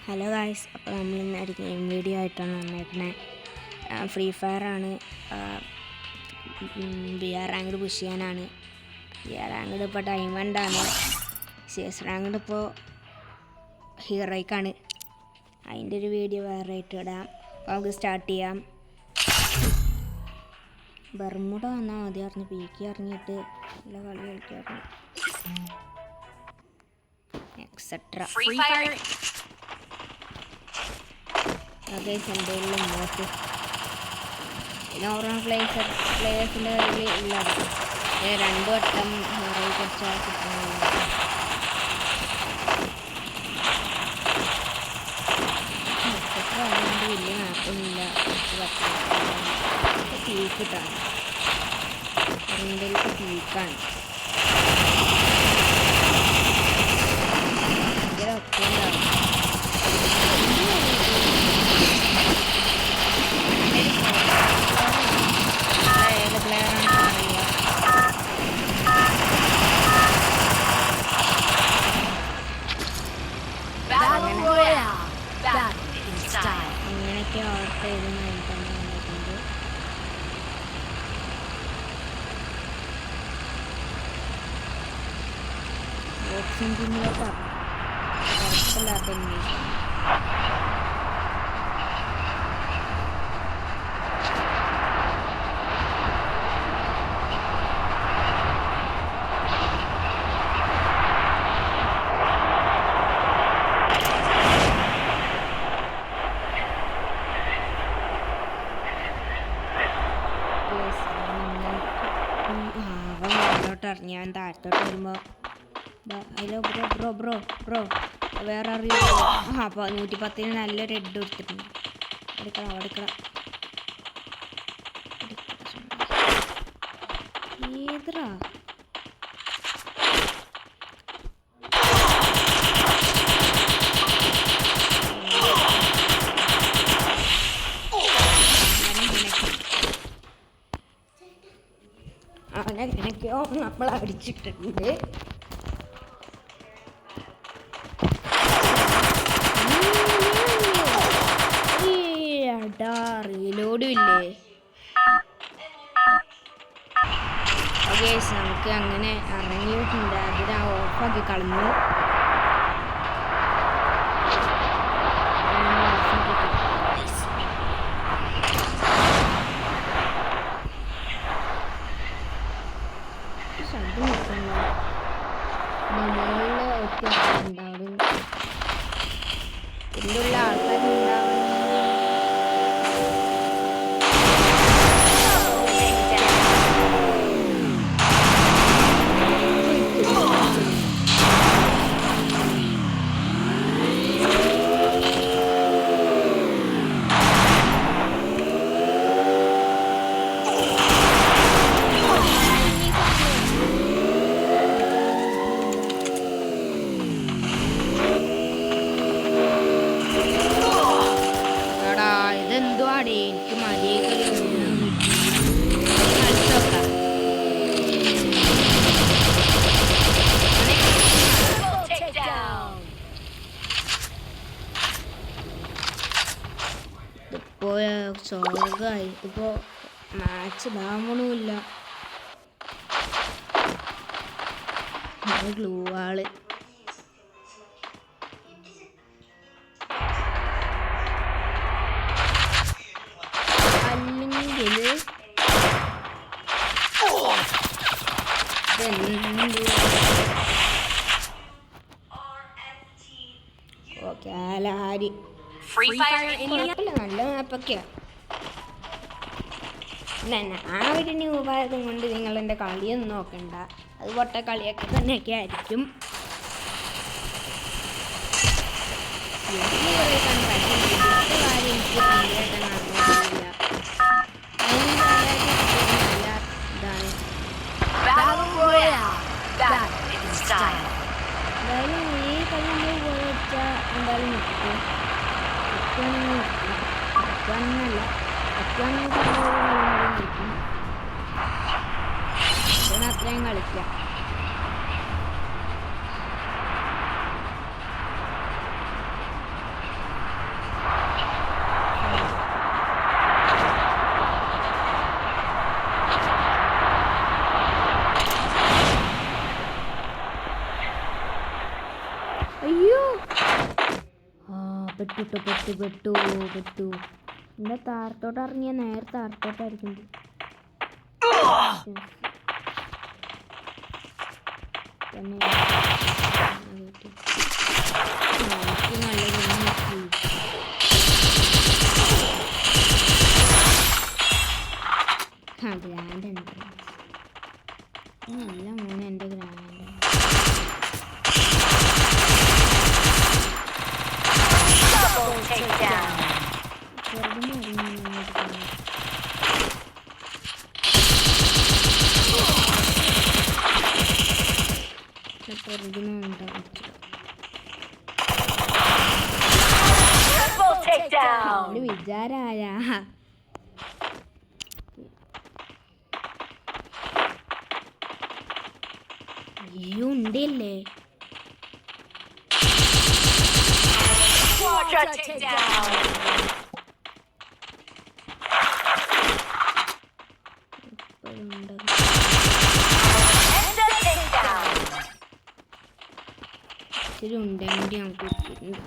Hello guys, അപ്പോൾ നമ്മൾ ഇന്നൊരു ഗെയിം വീഡിയോ ആയിട്ടാണ് വന്നേക്കുന്നത്. ഫ്രീ ഫയറാണ്. ബി ആർ റാങ്ക്ഡ് പുഷ് ചെയ്യാനാണ്. ബി ആർ റാങ്ക്ഡ് ഇപ്പോൾ ഡയമണ്ടാണ്. സി എസ് റാങ്ക്ഡ് ഇപ്പോൾ ഹീറോയ്ക്കാണ്. അതിൻ്റെ ഒരു വീഡിയോ വേറെ ആയിട്ട് ഇടാം. അപ്പോൾ നമുക്ക് സ്റ്റാർട്ട് ചെയ്യാം. ബർമുട വന്നാൽ മതി അറിഞ്ഞ് പീക്കി ഇറങ്ങിയിട്ട് നല്ല കളി കളിക്കാറുണ്ട്. എക്സെട്ര അതേ സെൻറ്ററിലും നോക്ക് നോർമൽ പ്ലേയേഴ്സിൻ്റെ കയ്യിൽ ഇല്ലാതെ 2 വട്ടം ഹീറോയിൽ കുറച്ചാൽ കിട്ടുന്നില്ല. എക്സെട്ര ആയതുകൊണ്ട് വലിയ മാപ്പൊന്നുമില്ല. പീക്കിട്ടാണ് റീഡിലേക്ക് പീക്കാണ്. ഭയങ്കര ഒറ്റയുണ്ടാവും. ഏത് പ്ലെയറാണെന്ന് അറിയില്ല. അങ്ങനെയൊക്കെ ഓർഡർ ചെയ്ത് നൽകാൻ വന്നിട്ടുണ്ട്. ബോക്സിംഗ് ടീമിലോട്ടാണ് കുഴപ്പമില്ലാത്ത ഇംഗ്ലീഷാണ്. ഞാൻ താഴത്തോട്ട് വരുമ്പോൾ ഹലോ ബ്രോ വേറെ അറിയോ? അപ്പോൾ 110 നല്ലൊരു ഹെഡ് കൊടുത്തിട്ടുണ്ട്. എടുക്കണം ഏതാ അവനെങ്ങനെയൊക്കെയോ നമ്മൾ അടിച്ചിട്ടുണ്ട്. റീലോഡും ഇല്ലേ? ഓക്കെ, നമുക്ക് അങ്ങനെ ഇറങ്ങിയിട്ടുണ്ട്. അതിന് ഓഫാക്കി കളഞ്ഞു. ശബ്ദം കിട്ടുന്നു. മുകളിൽ ഉണ്ടാവും. ഇതിലുള്ള ആൾക്കാരുണ്ടാവും. എനിക്ക് മതിയേക്കല് ഇതിപ്പോ സ്വർഗമായി. ഇതിപ്പോ മാച്ച് ഇടാമണമില്ല. ഗ്ലൂ ആള് നല്ല മാപ്പൊക്കെയാ. ആ ഒരു ന്യൂബായതും കൊണ്ട് നിങ്ങൾ എൻ്റെ കളിയൊന്നും നോക്കണ്ട. അത് പൊട്ട കളിയൊക്കെ തന്നെയൊക്കെ ആയിരിക്കും. എന്തായാലും ഈ കളി നമ്മൾ പോയാൽ എന്തായാലും നിൽക്കും. അത്രയും കളിക്കാം. അയ്യോ പെട്ടു എൻ്റെ താരത്തോട്ട് ഇറങ്ങിയ നേരെ താരത്തോട്ടായിരിക്കും. ഗ്രാൻഡ് ഉണ്ട് നല്ല മോനെ എൻ്റെ ഗ്രാൻഡ്. വിചാരായ അയ്യോ ഉണ്ടല്ലേ. ഇച്ചിരി ഉണ്ടെങ്കിൽ ഞങ്ങൾക്ക് ഇട്ടിട്ടുണ്ട്.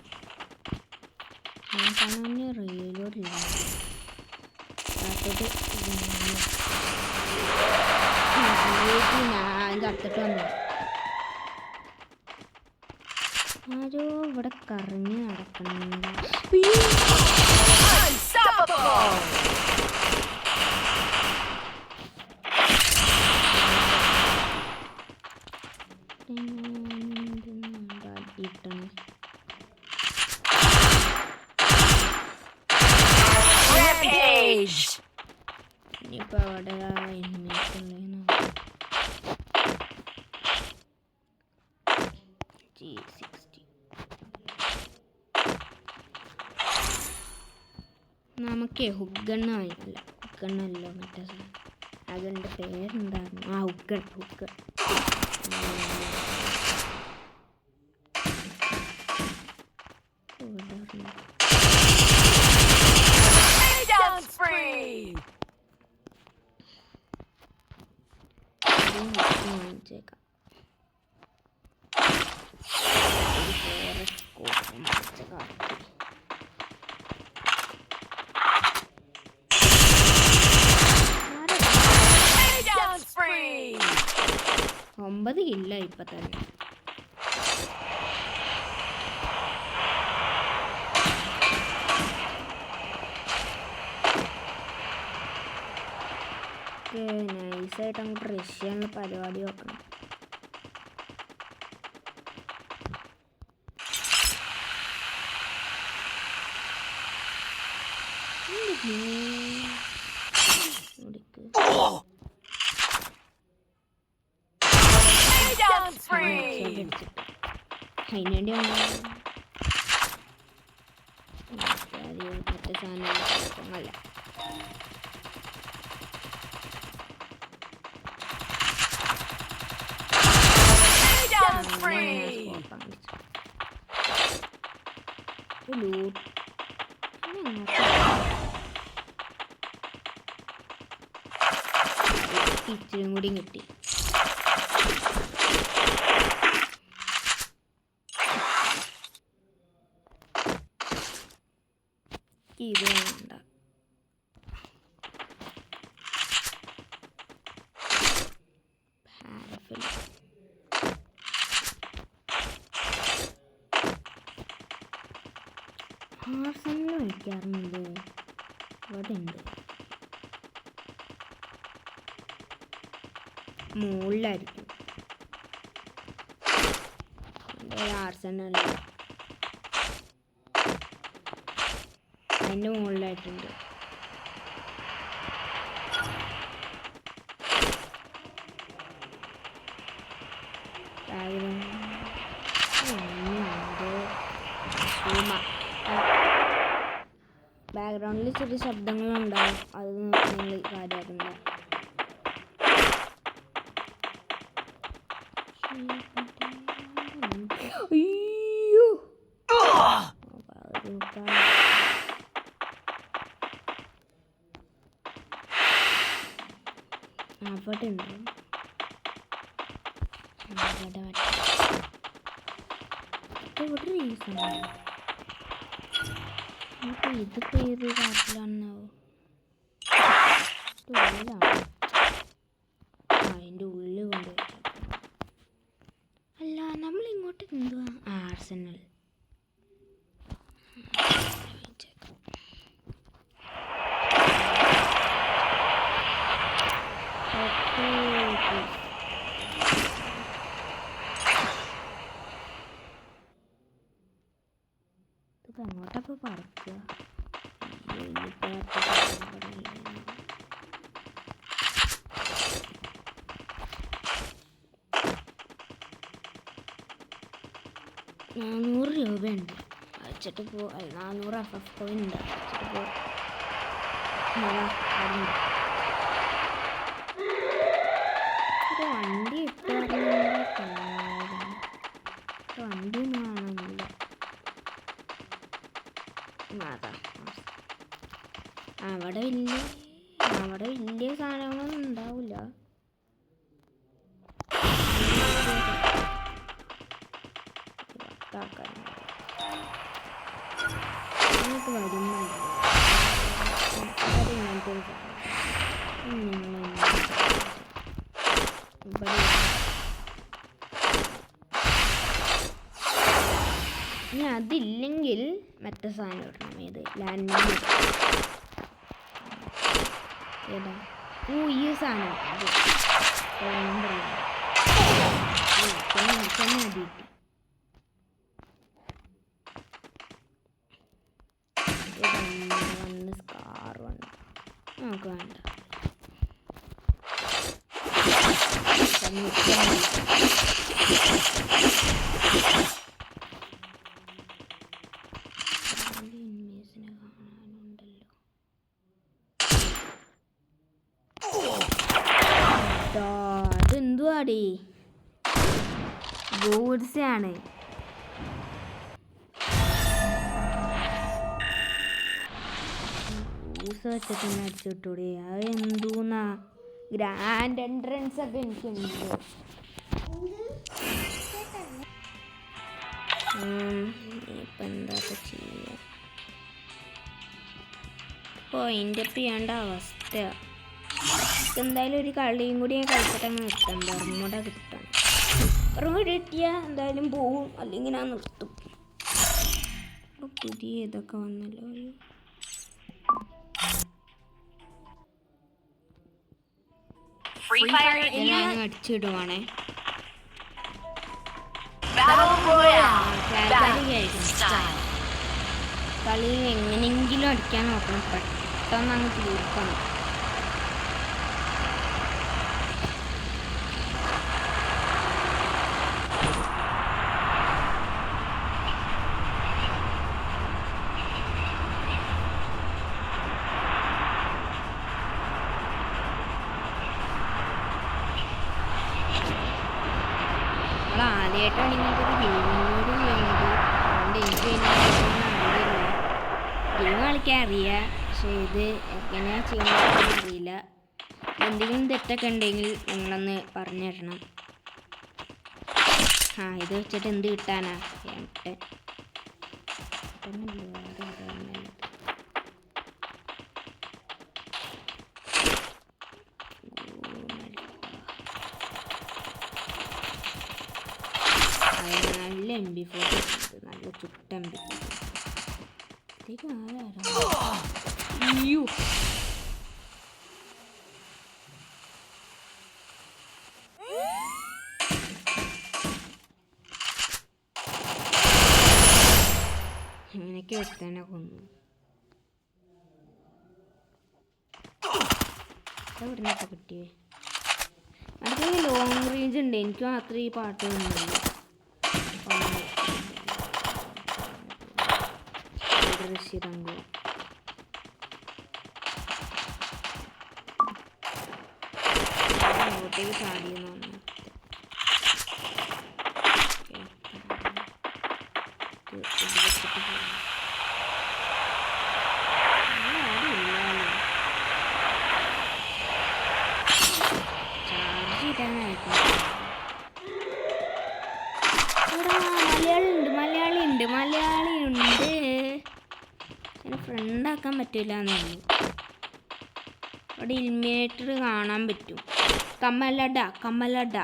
ഞാൻ കാണാൻ റെയിലോടില്ല ഞാൻ കത്തിട്ട് വന്നു. ആരോ ഇവിടെ കറങ്ങി നടക്കണ്ട. ഇനിയിപ്പോ അവിടെ നമുക്ക് ഹുഗണ്ണല്ല ഹുഗണ്ണല്ലോ മറ്റേ അതിൻ്റെ പേരെന്തായിരുന്നു? ആ ഹുഗൺ. വാങ്ങിച്ചേക്കാം. ഒമ്പത് കില്ല ഇപ്പൊ തന്നെ. നൈസായിട്ട് അങ്ങോട്ട് റഷ്യാനുള്ള പരിപാടി നോക്കണം. അതിനുവേണ്ടി മറ്റേ സാധനം അല്ല. ഇച്ചിരി കൂടി കിട്ടി. ഇത് വേണ്ട. ആർസെനൽ കളിക്കാറുണ്ട് ഇവിടെ ഉണ്ട്. മുകളിലായിരിക്കും ആർസെനൽ. അതിൻ്റെ മുകളിലായിട്ടുണ്ട്. ബാക്ക്ഗ്രൗണ്ടിൽ ചെറിയ ശബ്ദങ്ങളുണ്ടാവും, അത് നിങ്ങൾ കാര്യമാക്കണ്ട. അയ്യോ അവിടെ ഉണ്ട്. ഇവിടെ റീസൺ ഇതിപ്പോ ഏത് കാട്ടിലാണെന്നാവോ ഉള്ളിലാണ് അതിൻ്റെ ഉള്ളിൽ കൊണ്ട് അല്ല നമ്മൾ ഇങ്ങോട്ട് എന്തുവാ ആർസനൽ ഇതിപ്പോൾ എങ്ങോട്ടപ്പോൾ പറക്കുക $400 വെച്ചിട്ട് പോ 400 FF കോയിൻ ഉണ്ട് വെച്ചിട്ട് പോ ഒരു വണ്ടി ഇട്ട് വണ്ടി ഒന്നും കാണുന്നില്ല അവിടെ വലിയ സാധനങ്ങളൊന്നും ഉണ്ടാവില്ല വരുന്നുണ്ട് ഇങ്ങനത്തെ ഇനി അതില്ലെങ്കിൽ മറ്റേ സാധനം ഇടണം ഏത് ലാൻഡ് ഏതാ ഈ സാധനം അത് തന്നെ അടിയിട്ട് സ്കാർ വന്ന് നമുക്ക് വേണ്ട കാണാനുണ്ടല്ലോ അതെന്തുവാടി ഗോഡ്സാണ് വെച്ചിട്ട് അടിച്ചു വിട്ടൂടെ അത് എന്തൂന്നാ ഗ്രാൻഡ് എൻട്രൻസ് ഒക്കെ എനിക്കുണ്ട് ഇപ്പം എന്താ ചെയ്യുക പോയിന്റ് അപ്പ് ചെയ്യേണ്ട അവസ്ഥ എന്തായാലും ഒരു കളിയും കൂടി ഞാൻ കളിച്ചിട്ട് അങ്ങ് നിർത്താം ബർമുട കിട്ടണം ബർമുട കിട്ടിയാൽ എന്തായാലും പോവും അല്ലെങ്കിൽ ഞാൻ നിർത്തും പുതിയ ഇതൊക്കെ വന്നല്ലോ ഞാൻ അടിച്ചിടുവാണേ കളി എങ്ങനെയെങ്കിലും അടിക്കാൻ നോക്കണം പെട്ടെന്ന് അങ്ങ് തീർക്കണം ആദ്യമായിട്ടാണ് ഇങ്ങനത്തെ ഒരു ഗെയിമിനോട് ചെയ്യുന്നത് അതുകൊണ്ട് എനിക്ക് അറിയില്ല ഗെയിം കളിക്കാൻ അറിയാം പക്ഷേ ഇത് എങ്ങനെയാണ് ചെയ്യുന്നതെന്ന് അറിയില്ല എന്തെങ്കിലും തെറ്റൊക്കെ ഉണ്ടെങ്കിൽ നിങ്ങളൊന്ന് പറഞ്ഞു തരണം ഇത് വെച്ചിട്ട് എന്ത് കിട്ടാനാ നല്ല MP40 നല്ല ചുട്ട MP40 അയ്യോ ഇങ്ങനെയൊക്കെ വെക്കാനെ കൊന്നു എവിടുന്നൊക്കെ കിട്ടിയേ അടുത്ത ലോങ് റേഞ്ച് ഉണ്ട് എനിക്ക് മാത്രമേ ഈ പാട്ട് ഒന്നുമില്ല രക്ഷിതങ്കോ അങ്ങോട്ടേക്ക് ചാടിയെന്ന് പറഞ്ഞു ചാർജ് ചെയ്താനായിരുന്നു മലയാളി ഉണ്ട് മലയാളി മലയാളിയുണ്ട്. പിന്നെ ഫ്രണ്ടാക്കാൻ പറ്റില്ല എന്നുള്ളൂ. അവിടെ ഇലിമിനേറ്റർ കാണാൻ പറ്റും. കമലട കമലട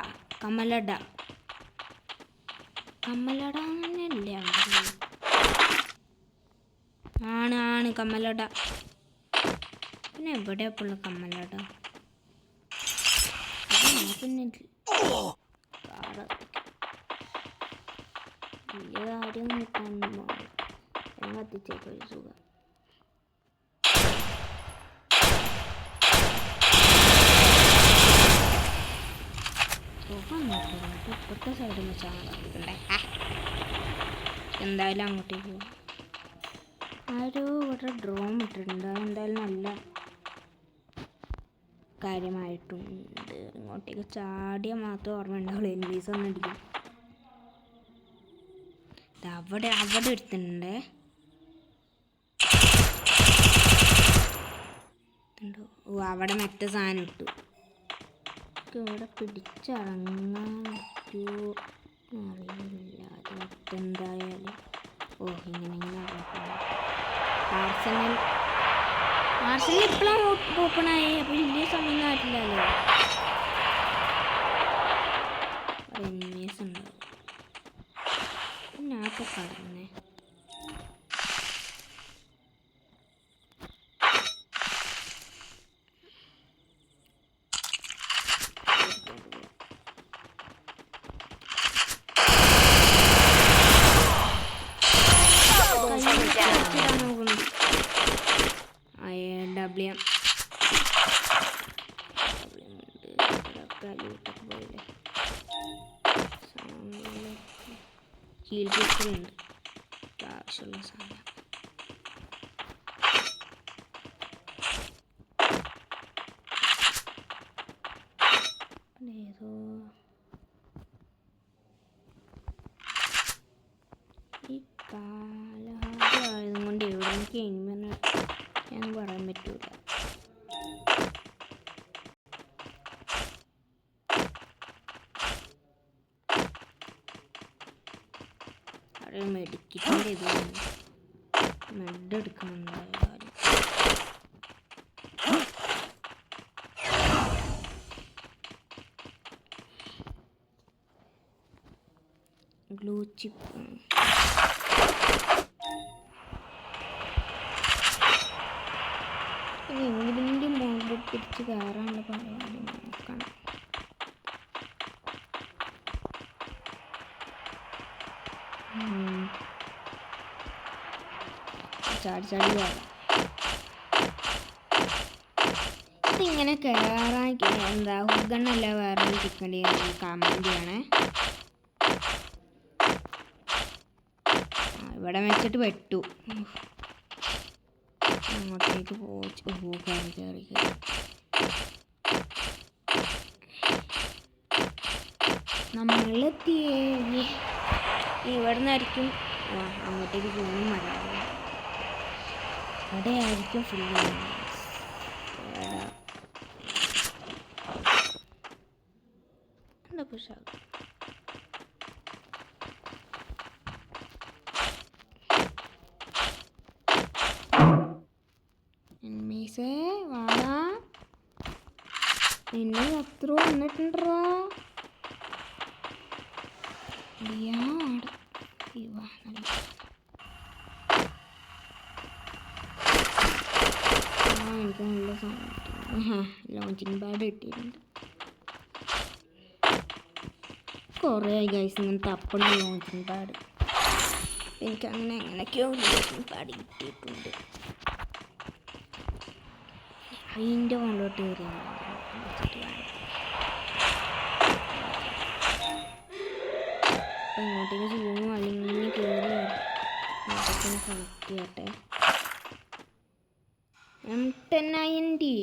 കമലട കമലട തന്നെയല്ലേ? ആണ് കമലട. പിന്നെ എവിടെയപ്പോൾ കമലട? പിന്നെ വലിയ കാര്യം കിട്ടാൻ കത്തിച്ചേക്കും ഒരു സുഖം. ഇപ്പുറത്തെ സൈഡിൽ വെച്ചാണ് കളിക്കണ്ടേ. എന്തായാലും അങ്ങോട്ടേക്ക് പോകും. ആരോ ഇവിടെ ഡ്രോൺ ഇട്ടിട്ടുണ്ട്. എന്തായാലും നല്ല കാര്യമായിട്ടുണ്ട്. ഇങ്ങോട്ടേക്ക് ചാടിയ മാത്രം ഓർമ്മ ഉണ്ടാവുള്ളൂ. എനിമീസ് ഒന്നും അടിക്കും. അവിടെ എടുത്തിട്ടുണ്ട്. ഓ അവിടെ മറ്റേ സാധനം ഇട്ടു. ഇവിടെ പിടിച്ചിറങ്ങാൻ പറ്റുമോ അറിയില്ല. അത് മറ്റെന്തായാലും ഇങ്ങനെ ആർസനൽ ഇപ്പോഴും ഓപ്പണായി. അപ്പോൾ വലിയ സമയം ആയിട്ടില്ലല്ലോ. എനിമീസ് ഉണ്ടാവും. ഞാൻ ഇപ്പോൾ കടന്നേ. ഹീൽ പിസ്റ്ററുണ്ട്. ആവശ്യമുള്ള സാധനം. ഏതോ ഈ കാലഹാരം കൊണ്ട് എവിടെ എനിക്ക് എനിമെന്ന് ഞാൻ പറയാൻ പറ്റൂല. അവിടെ മെഡിക്കറ്റിൻ്റെ ഇത് മെഡ് എടുക്കുന്നുണ്ടായാലും ഗ്ലൂ ചിപ്പ്. എങ്ങനെയും മുകളിൽ പിടിച്ച് കയറാനുള്ള പരിപാടി നോക്കണം. ചാടി കയറാം. ഇതിങ്ങനെ കയറാൻ എന്താ ഹുഗണ്ണല്ല വേറെ ചിക്കൻ്റെ കമൻറ്റ് ചെയ്യണേ. ഇവിടെ വെച്ചിട്ട് വെട്ടു. അങ്ങോട്ടേക്ക് കയറി നമ്മളെത്തിയേ. ഇവിടെ നിന്നായിരിക്കും അങ്ങോട്ടേക്ക് പോകും. മലയാളം അവിടെ ആയിരിക്കും ഫുള്ള്. എന്താ പക്ഷേ മീസേ വാടാ, നിന്നെ അത്ര വന്നിട്ടുണ്ടോ? എനിക്ക് നല്ല സാധനം ലോഞ്ചിങ് പാഡ് കിട്ടിയിട്ടുണ്ട്. കുറേ ഗൈസ് ഇങ്ങനത്തെ അപ്പുണ്ട് ലോഞ്ചിങ് പാഡ്. എനിക്കങ്ങനെ എങ്ങനെയൊക്കെയോ ലോഞ്ചിങ് പാഡ് കിട്ടിയിട്ടുണ്ട്. അതിൻ്റെ മുകളിലോട്ട് കയറിയാണ് അപ്പം ഇങ്ങോട്ടേക്ക് സൂമോ അല്ലെങ്കിൽ കയറി അങ്ങോട്ടേക്ക് കണക്ട് ചെയ്യട്ടെ. M1090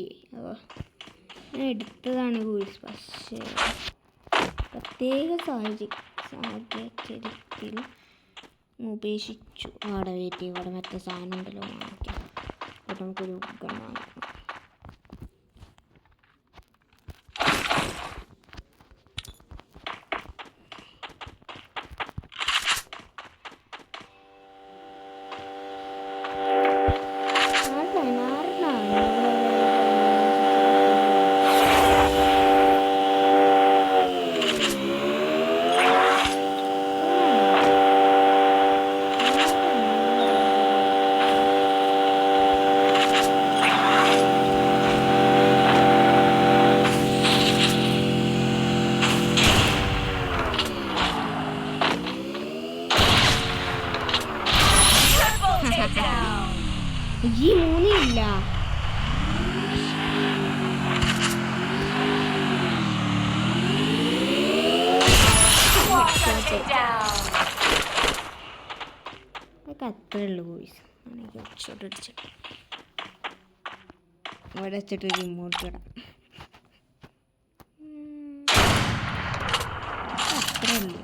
ഞാൻ എടുത്തതാണ് ഗൂസ്. പക്ഷേ പ്രത്യേക സാഹചര്യത്തിൽ ഉപേക്ഷിച്ചു. അവിടെ വെയിറ്റ് ചെയ്യും. ഇവിടെ മറ്റേ സാധനം ഉണ്ടല്ലോ വാങ്ങിക്കാം. അപ്പോൾ നമുക്കൊരു ഗൺ വാങ്ങിക്കാം. ഈ മൂന്നില്ല. അതൊക്കെ അത്രേ ഉള്ളൂ ബോയ്സ്. എനിക്ക് ഷോട്ട് അടിച്ചിട്ട് അവിടെ വെച്ചിട്ട് റിമോട്ട് ഇടാം. അത്രേ ഉള്ളൂ.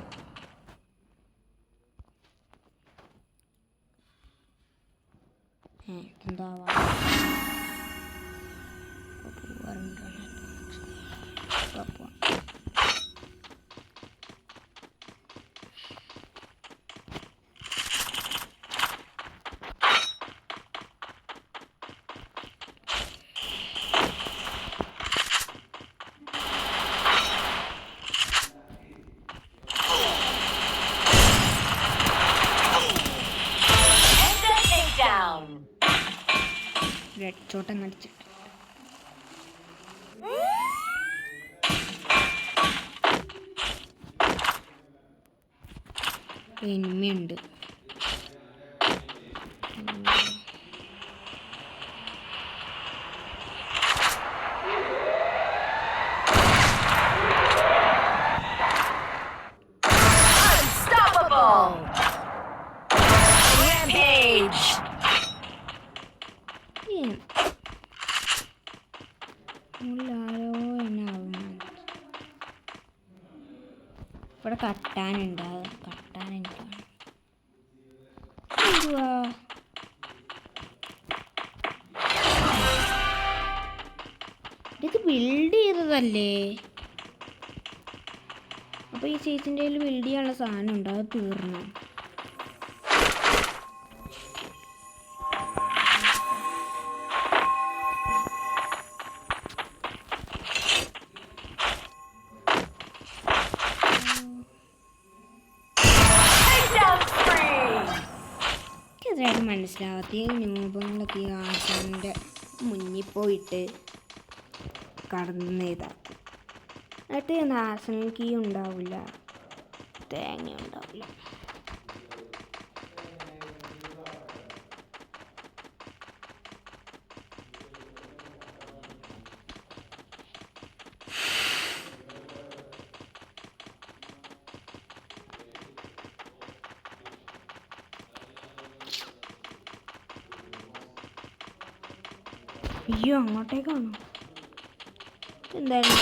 എന്താവാ റെഡ് ചോട്ടം അടിച്ചിട്ട് എനിമിയുണ്ട്. ഇവിടെ കട്ടാനുണ്ട്. കട്ടാൻ എനിക്കാണ്. ഇത് ബിൽഡ് ചെയ്തതല്ലേ? അപ്പോൾ ഈ ചേച്ചിൻ്റെ കയ്യിൽ ബിൽഡ് ചെയ്യാനുള്ള സാധനം ഉണ്ട്. അത് തീർന്നു. ഇതായിട്ട് മനസ്സിലാവാത്ത ഈ രൂപങ്ങളൊക്കെ ഈ ആശാൻ്റെ മുന്നിൽ പോയിട്ട് കടന്ന് ഇതാക്കും. എന്നിട്ട് ആശാനക്ക് ഉണ്ടാവില്ല, തേങ്ങ ഉണ്ടാവില്ല. അയ്യോ, അങ്ങോട്ടേക്കാണോ? എന്തായാലും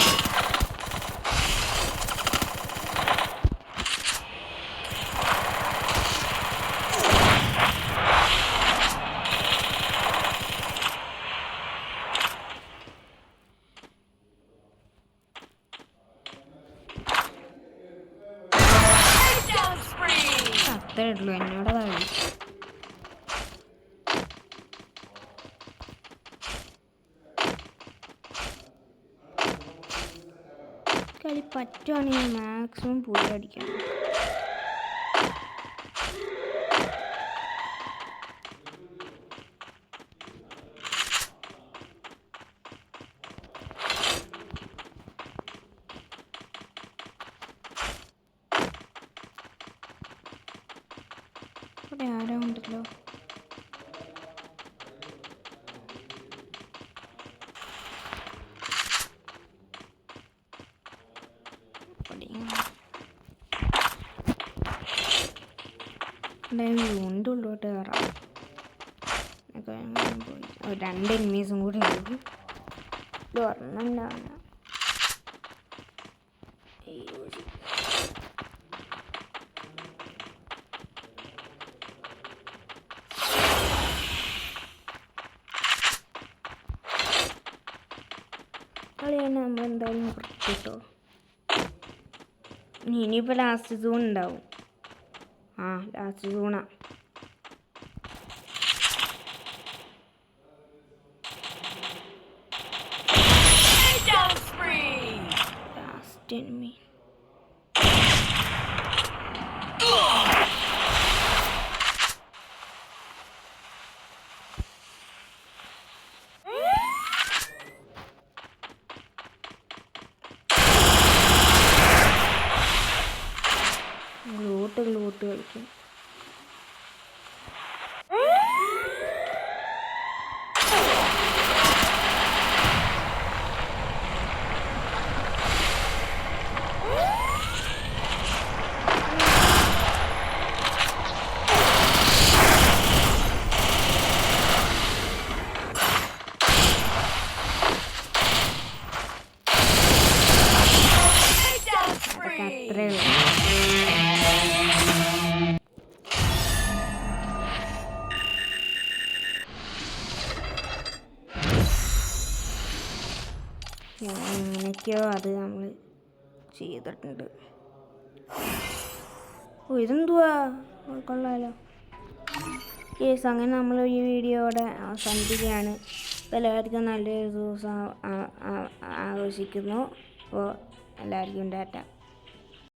അത്രേ ഉള്ളൂ. എന്നോടതാണ് കളി. പറ്റുവാണെങ്കിൽ മാക്സിമം പുളി അടിക്കണം. ഇവിടെ ആരോ ഉണ്ടല്ലോ. യൂണിൻ്റെ ഉള്ളോട്ട് കയറാം. പോയി 2 എനിമീസും കൂടി ഉണ്ട്. ഇത് ഒരെണ്ണമാണ്. കളിയാണ് നമ്മളെന്തായാലും കിട്ടോ. ഇനിയിപ്പോൾ ലാസ്റ്റ് സൂൺ ഉണ്ടാവും. ലാസ്റ്റ് സൂണാ. Last enemy. ഗ്ലൂട്ട് കളിക്കും. അത്രേ ഉള്ളൂ. അങ്ങനെയൊക്കെയോ അത് നമ്മൾ ചെയ്തിട്ടുണ്ട്. ഓ ഇതെന്തുവാ, കൊള്ളാമല്ലോ. കേസ് അങ്ങനെ നമ്മൾ ഈ വീഡിയോയുടെ അവസാനിപ്പിക്കുകയാണ്. എല്ലാവർക്കും നല്ലൊരു ദിവസം ആഘോഷിക്കുന്നു. അപ്പോൾ എല്ലാവർക്കും ടാറ്റ.